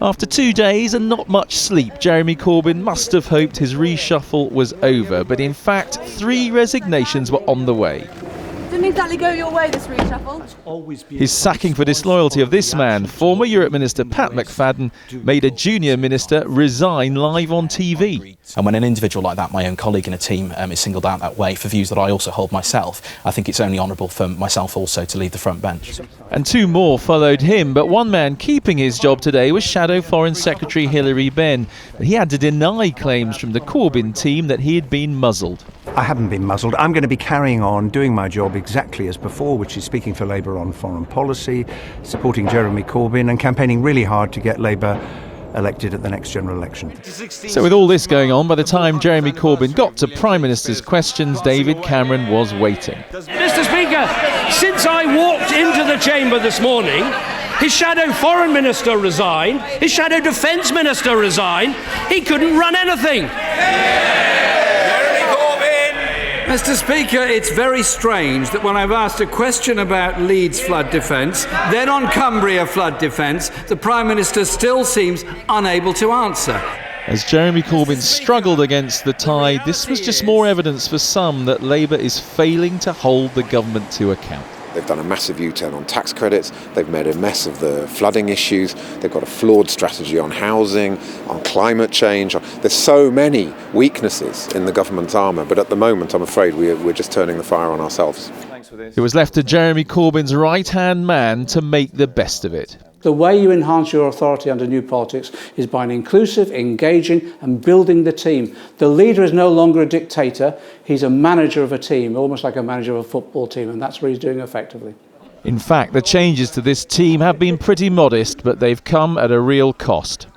After 2 days and not much sleep, Jeremy Corbyn must have hoped his reshuffle was over, but in fact 3 resignations were on the way. Didn't exactly go your way, this reshuffle. His sacking for disloyalty of this man, former Europe Minister Pat McFadden, made a junior minister resign live on TV. And when an individual like that, my own colleague in a team, is singled out that way for views that I also hold myself, I think it's only honourable for myself also to leave the front bench. And 2 more followed him, but one man keeping his job today was Shadow Foreign Secretary Hilary Benn. He had to deny claims from the Corbyn team that he had been muzzled. I haven't been muzzled. I'm going to be carrying on doing my job exactly as before, which is speaking for Labour on foreign policy, supporting Jeremy Corbyn and campaigning really hard to get Labour elected at the next general election. So with all this going on, by the time Jeremy Corbyn got to Prime Minister's questions, David Cameron was waiting. Mr. Speaker, since I walked into the chamber this morning, his shadow foreign minister resigned, his shadow defence minister resigned, he couldn't run anything. Mr. Speaker, it's very strange that when I've asked a question about Leeds flood defence, then on Cumbria flood defence, the Prime Minister still seems unable to answer. As Jeremy Corbyn struggled against the tide, this was just more evidence for some that Labour is failing to hold the government to account. They've done a massive U-turn on tax credits, they've made a mess of the flooding issues, they've got a flawed strategy on housing, on climate change. There's so many weaknesses in the government's armour, but at the moment I'm afraid we're just turning the fire on ourselves. It was left to Jeremy Corbyn's right-hand man to make the best of it. The way you enhance your authority under new politics is by an inclusive, engaging and building the team. The leader is no longer a dictator, he's a manager of a team, almost like a manager of a football team, and that's what he's doing effectively. In fact, the changes to this team have been pretty modest, but they've come at a real cost.